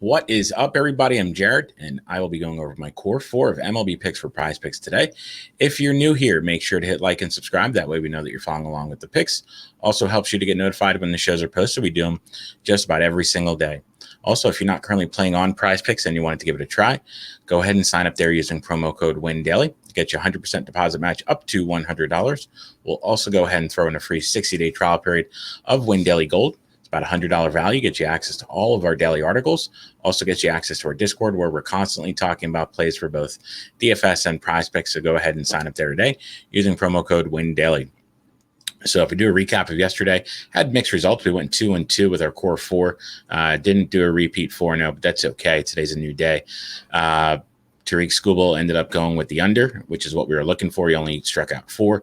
What is up, everybody? I'm Jared, and I will be going over my core four of MLB picks for PrizePicks today. If you're new here, make sure to hit like and subscribe. That way we know that you're following along with the picks. Also helps you to get notified when the shows are posted. We do them just about every single day. Also, if you're not currently playing on PrizePicks and you wanted to give it a try, go ahead and sign up there using promo code WINDAILY. Get you a 100% deposit match up to $100. We'll also go ahead and throw in a free 60-day trial period of WinDaily Gold. About $100 value, gets you access to all of our daily articles, also gets you access to our Discord where we're constantly talking about plays for both DFS and PrizePicks. So go ahead and sign up there today using promo code WINDAILY. So if we do a recap of yesterday, had mixed results. We went 2-2 with our core four. Didn't do a repeat 4-0, but that's okay. Today's a new day. Tariq Skubal ended up going with the under, which is what we were looking for. He only struck out 4.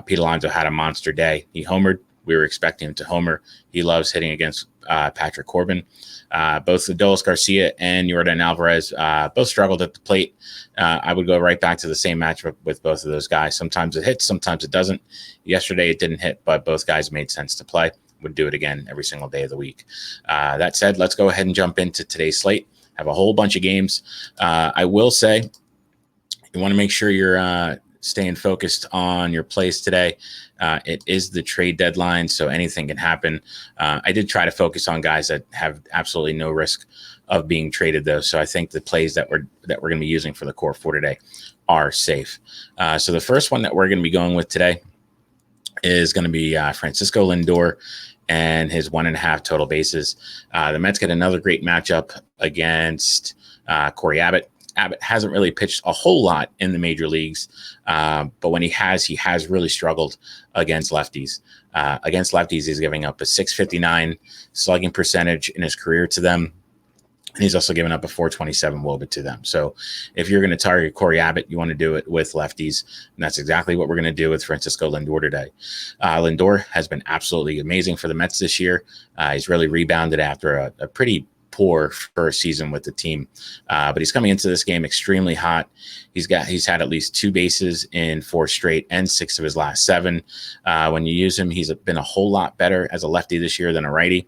Pete Alonso had a monster day. He homered. We were expecting him to homer. He loves hitting against Patrick Corbin. Both Adolis Garcia and Yordan Alvarez both struggled at the plate. I would go right back to the same matchup with both of those guys. Sometimes it hits, sometimes it doesn't. Yesterday it didn't hit, but both guys made sense to play. Would do it again every single day of the week. That said, let's go ahead and jump into today's slate. Have a whole bunch of games. I will say you want to make sure you're staying focused on your plays today. It is the trade deadline, so anything can happen. I did try to focus on guys that have absolutely no risk of being traded, though. So I think the plays that we're going to be using for the core four today are safe. So the first one that we're going to be going with today is going to be Francisco Lindor and his 1.5 total bases. The Mets get another great matchup against Corey Abbott. Abbott hasn't really pitched a whole lot in the major leagues, but when he has really struggled against lefties. Against lefties, he's giving up a .659 slugging percentage in his career to them. And he's also given up a .427 WOBA to them. So if you're going to target Corey Abbott, you want to do it with lefties. And that's exactly what we're going to do with Francisco Lindor today. Lindor has been absolutely amazing for the Mets this year. He's really rebounded after a pretty poor first season with the team, but he's coming into this game extremely hot. He's had at least 2 bases in 4 straight and 6 of his last 7. When you use him, he's been a whole lot better as a lefty this year than a righty.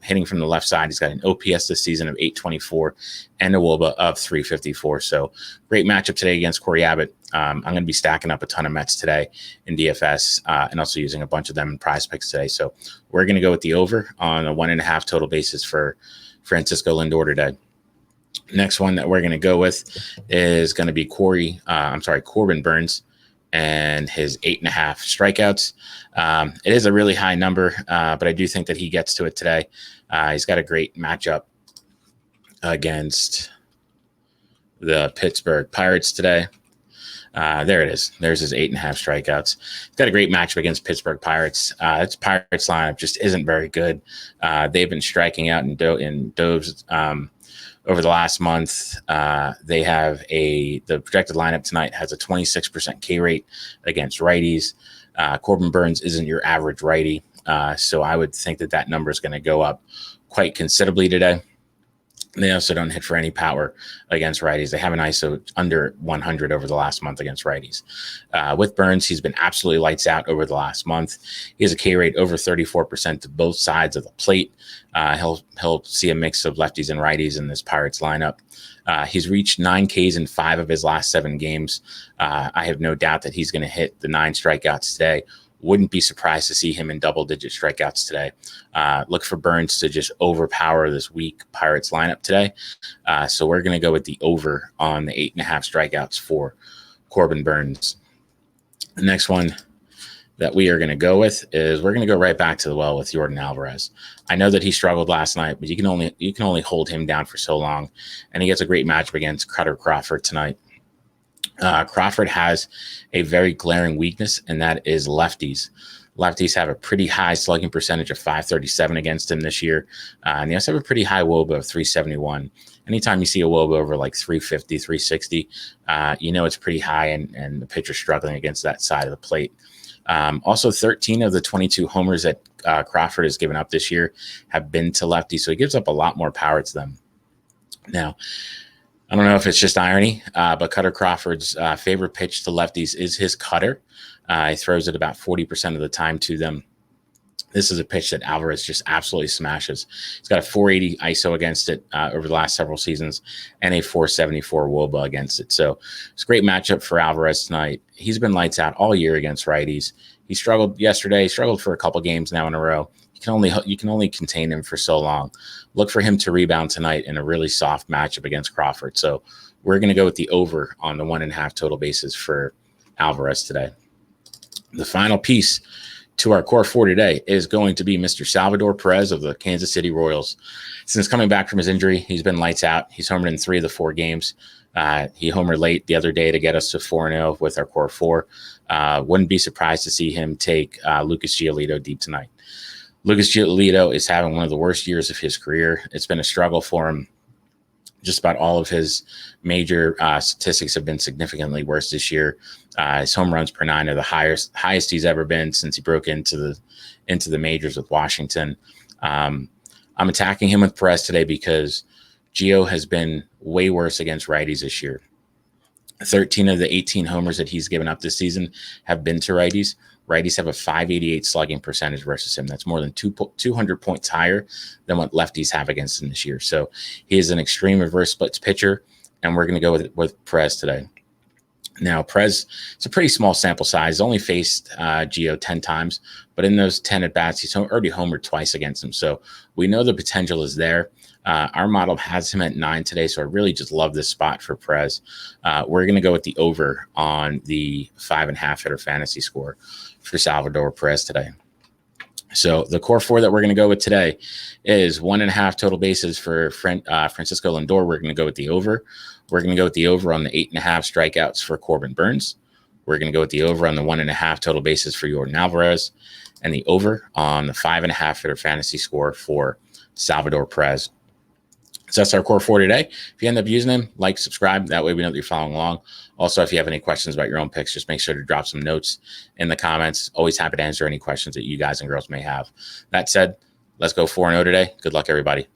Hitting from the left side, he's got an OPS this season of .824 and a WOBA of .354. So great matchup today against Corey Abbott. I'm going to be stacking up a ton of Mets today in DFS and also using a bunch of them in PrizePicks today. So we're going to go with the over on a 1.5 total basis for Francisco Lindor today. Next one that we're going to go with is going to be Corbin Burns and his 8.5 strikeouts. It is a really high number, but I do think that he gets to it today. He's got a great matchup against the Pittsburgh Pirates today. There it is. There's his 8.5 strikeouts. He's got a great matchup against Pittsburgh Pirates. Its Pirates lineup just isn't very good. They've been striking out in doves over the last month. They have the projected lineup tonight has a 26% K rate against righties. Corbin Burns isn't your average righty, so I would think that number is going to go up quite considerably today. They also don't hit for any power against righties. They have an ISO under 100 over the last month against righties. With Burns, he's been absolutely lights out over the last month. He has a K rate over 34% to both sides of the plate. He'll see a mix of lefties and righties in this Pirates lineup. He's reached 9 Ks in 5 of his last 7 games. I have no doubt that he's going to hit the 9 strikeouts today. Wouldn't be surprised to see him in double-digit strikeouts today. Look for Burns to just overpower this weak Pirates lineup today. So we're going to go with the over on the 8.5 strikeouts for Corbin Burns. The next one that we are going to go with is we're going to go right back to the well with Yordan Alvarez. I know that he struggled last night, but you can only hold him down for so long, and he gets a great matchup against Cutter Crawford tonight. Crawford has a very glaring weakness, and that is lefties. Lefties have a pretty high slugging percentage of .537 against him this year, and they also have a pretty high WOBA of .371. Anytime you see a WOBA over like .350, .360, you know it's pretty high, and the pitcher's struggling against that side of the plate. Also, 13 of the 22 homers that Crawford has given up this year have been to lefties, so he gives up a lot more power to them. Now, I don't know if it's just irony, but Cutter Crawford's favorite pitch to lefties is his cutter. He throws it about 40% of the time to them. This is a pitch that Alvarez just absolutely smashes. He's got a 480 ISO against it over the last several seasons and a 474 WOBA against it. So it's a great matchup for Alvarez tonight. He's been lights out all year against righties. He struggled yesterday, struggled for a couple games now in a row. You can only contain him for so long. Look for him to rebound tonight in a really soft matchup against Crawford. So we're going to go with the over on the 1.5 total bases for Alvarez today. The final piece to our core four today is going to be Mr. Salvador Perez of the Kansas City Royals. Since coming back from his injury, he's been lights out. He's homered in 3 of the 4 games. He homered late the other day to get us to 4-0 with our core 4. Wouldn't be surprised to see him take Lucas Giolito deep tonight. Lucas Giolito is having one of the worst years of his career. It's been a struggle for him. Just about all of his major statistics have been significantly worse this year. His home runs per 9 are the highest he's ever been since he broke into the majors with Washington. I'm attacking him with Perez today because Gio has been way worse against righties this year. 13 of the 18 homers that he's given up this season have been to righties. Righties have a 588 slugging percentage versus him. That's more than 200 points higher than what lefties have against him this year. So he is an extreme reverse splits pitcher, and we're going to go with Perez today. Now, Perez, it's a pretty small sample size. He's only faced Gio 10 times, but in those 10 at-bats, he's already homered twice against him. So we know the potential is there. Our model has him at 9 today, so I really just love this spot for Perez. We're going to go with the over on the 5.5 hitter fantasy score for Salvador Perez today. So the core 4 that we're going to go with today is 1.5 total bases for Francisco Lindor. We're going to go with the over. We're going to go with the over on the 8.5 strikeouts for Corbin Burns. We're going to go with the over on the 1.5 total bases for Yordan Alvarez, and the over on the 5.5 hitter fantasy score for Salvador Perez. So that's our core 4 today. If you end up using them, like, subscribe. That way we know that you're following along. Also, if you have any questions about your own picks, just make sure to drop some notes in the comments. Always happy to answer any questions that you guys and girls may have. That said, let's go 4-0 today. Good luck, everybody.